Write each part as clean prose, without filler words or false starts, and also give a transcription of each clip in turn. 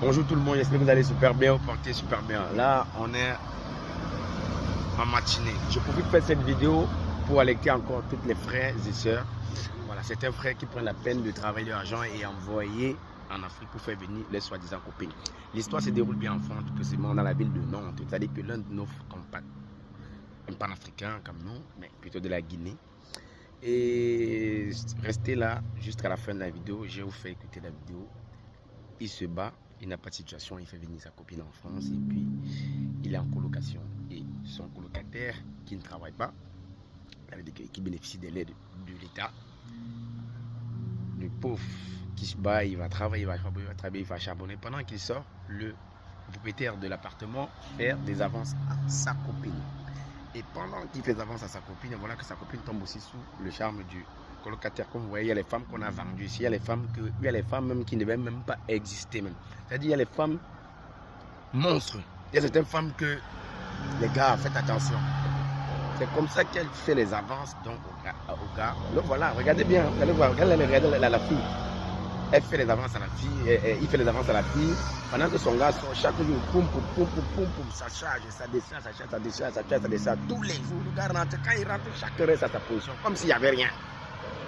Bonjour tout le monde, j'espère que vous allez super bien, vous portez super bien. Là, on est en matinée. Je profite de faire cette vidéo pour alerter encore toutes les frères et sœurs. Voilà, c'est un frère qui prend la peine de travailler de l'argent et envoyer en Afrique pour faire venir les soi-disant copines. L'histoire se déroule bien en France, tout précisément dans la ville de Nantes. C'est-à-dire que l'un de nos compatriotes, un panafricain comme nous, mais plutôt de la Guinée. Et restez là jusqu'à la fin de la vidéo. Je vais vous faire écouter la vidéo. Il se bat, il n'a pas de situation, il fait venir sa copine en France et puis il est en colocation. Et son colocataire qui ne travaille pas, qui bénéficie de l'aide de l'État, le pauvre qui se bat, il va travailler, il va charbonner. Pendant qu'il sort, le propriétaire de l'appartement fait des avances à sa copine. Et pendant qu'il fait des avances à sa copine, voilà que sa copine tombe aussi sous le charme du colocataire. Comme vous voyez, il y a les femmes qu'on a vendues ici, il y a les femmes même qui ne devaient même pas exister même. C'est-à-dire il y a les femmes monstres. Il y a certaines femmes que les gars, faites attention. C'est comme ça qu'elle fait les avances donc au gars. Donc voilà, regardez bien, regardez la fille. Elle fait les avances à la fille, il fait les avances à la fille. Pendant que son gars sort chaque jour, ça charge, ça descend, ça charge, ça descend, ça charge, ça descend. Tous les jours, le gars rentre, quand il rentre, chacun reste à sa position, comme s'il n'y avait rien.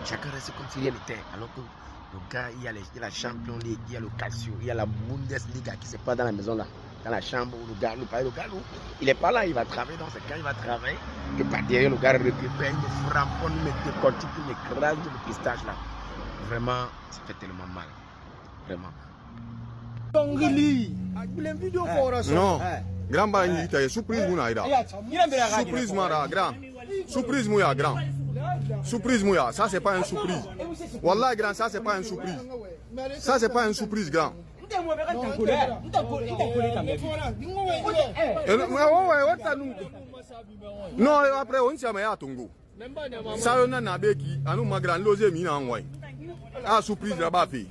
Chacun reste comme s'il rien n'était. Alors que le gars, il y a la Champions League, il y a le Calcio, il y a la Bundesliga qui se passe dans la maison là. Dans la chambre où le gars, il n'est pas là, il va travailler dans ce cas, il va travailler. Que par derrière, le gars récupère, il me framponne, il me décortique, il me crase le pistache là. Vraiment, ça fait tellement mal. Vraiment. Non, grand ba ni ta surprise mu na ida. Surprise mara grand. Surprise mu ya grand. Surprise mu ya, ça c'est pas une surprise. Wallah grand, ça c'est pas une surprise. Ça c'est pas une surprise grand. Non, après on s'y a tongo. Ça on a nabeki, anu ma grand loze mi na ngwai. Ah surprise là bas fait.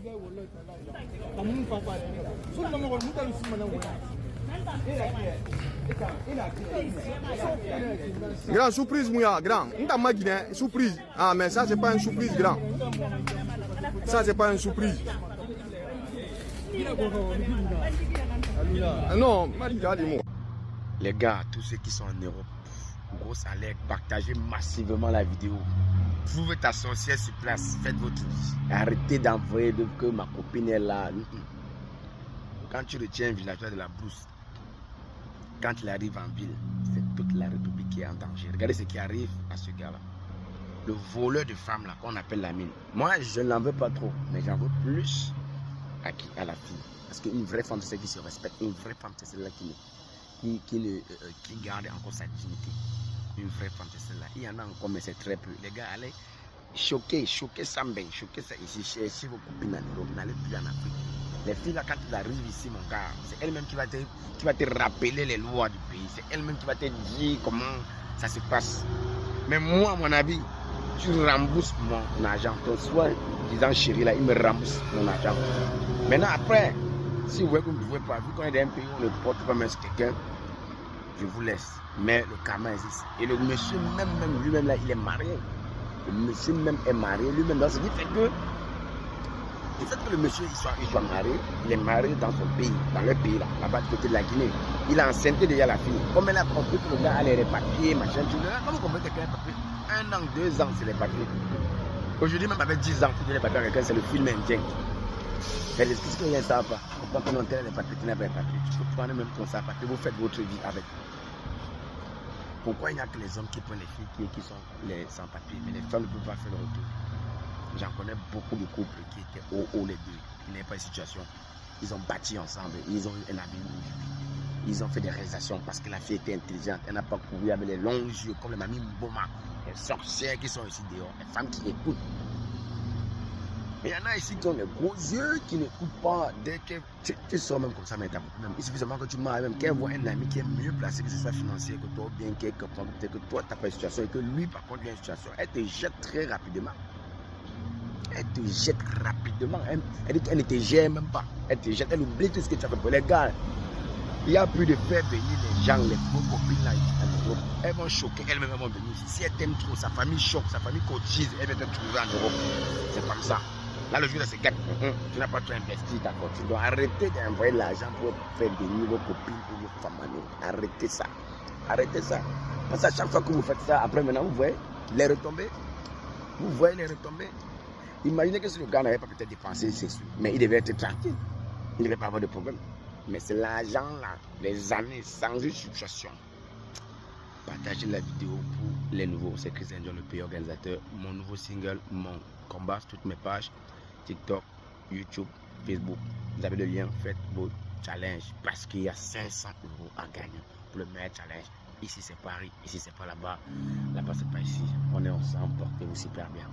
Grand surprise mouya grand. N'ta ma guiné surprise. Ah mais ça c'est pas une surprise grand. Ça c'est pas une surprise. Non, les gars, tous ceux qui sont en Europe, gros salaire, partagez massivement la vidéo. Trouvez ta sorcière sur place, faites votre vie. Arrêtez d'envoyer que ma copine est là. Quand tu retiens un villageois de la brousse, quand il arrive en ville, c'est toute la République qui est en danger. Regardez ce qui arrive à ce gars-là. Le voleur de femmes là qu'on appelle la mine. Moi, je ne l'en veux pas trop, mais j'en veux plus à la fille. Parce qu'une vraie femme, c'est celle qui se respecte. Une vraie femme, c'est celle-là qui garde encore sa dignité. Une vraie femme, c'est celle-là. Il y en a encore, mais c'est très peu. Les gars, allez choquer Sambeng, choquer ça ici, chez vos copines en Europe, n'allez plus en Afrique. Les filles là, quand elles arrivent ici, mon gars, c'est elle-même qui va te rappeler les lois du pays. C'est elle-même qui va te dire comment ça se passe. Mais moi, à mon avis, tu rembourses mon argent. Ton soin, disant chérie là, il me rembourse mon argent. Maintenant, après, si vous voyez que vous ne pouvez pas, vu qu'on est dans un pays où on ne porte pas même quelqu'un, je vous laisse. Mais le karma existe. Et le monsieur même lui-même là, il est marié. Le monsieur même est marié lui-même. Donc, ce qui fait que le monsieur il soit marié, il est marié dans son pays, dans le pays là-bas du côté de la Guinée. Il a enceinté déjà la fille. Comme elle a compris que le gars allait les papiers, machin, tu vois. Comment vous comprenez quelqu'un a papiers 1 an, 2 ans, c'est les papiers. Aujourd'hui, même avec 10 ans, tu donnes les papiers à quelqu'un, c'est le film indien. Mais les explications, ils ne savent pas. Pourquoi on enterre les papiers, tu n'as pas les papiers. Tu peux prendre même ton sac papier, vous faites votre vie avec. Pourquoi il n'y a que les hommes qui prennent les filles qui sont les sans-papiers, mais les femmes ne peuvent pas faire le retour. J'en connais beaucoup de couples qui étaient haut les deux. Ils n'avaient pas de situation. Ils ont bâti ensemble, ils ont eu un avenir. Ils ont fait des réalisations parce que la fille était intelligente. Elle n'a pas couru avec les longs yeux comme les mamies Mboma, les sorcières qui sont ici dehors, les femmes qui écoutent. Mais il y en a ici qui ont les gros yeux, qui n'écoutent pas. Dès que tu sors même comme ça, mais il suffit seulement que tu maries, même qu'elle voit un ami qui est mieux placé, que ce soit financier que toi, bien que toi, tu n'as pas de situation, et que lui, par contre, il a une situation. Elle te jette très rapidement. Elle te jette rapidement. Elle ne te gère même pas. Elle te jette, elle oublie tout ce que tu as fait pour les gars. Il n'y a plus de faire venir les gens, les beaux copines là, en Europe. Elles vont choquer, elles-mêmes vont venir ici. Si elles t'aiment trop, sa famille choque, sa famille cotise, elle va te trouver en Europe. C'est comme ça. Là, le jour de ces 4, tu n'as pas tout investi ta fortune. Donc, arrêtez d'envoyer l'argent pour faire bénir vos copines ou vos femmes. Arrêtez ça. Arrêtez ça. Parce qu'à chaque fois que vous faites ça, après maintenant, vous voyez les retombées. Vous voyez les retombées. Imaginez que si le gars n'avait pas peut-être dépensé ses sous, mais il devait être tranquille. Il ne devait pas avoir de problème. Mais c'est l'argent là, les années, sans une situation. Partagez la vidéo pour les nouveaux. C'est Christian John, le pays organisateur. Mon nouveau single, mon combat sur toutes mes pages. TikTok, YouTube, Facebook. Vous avez le lien, faites vos challenges. Parce qu'il y a 500 € à gagner pour le meilleur challenge. Ici c'est Paris, ici c'est pas là-bas. Là-bas c'est pas ici. On est ensemble, portez-vous super bien.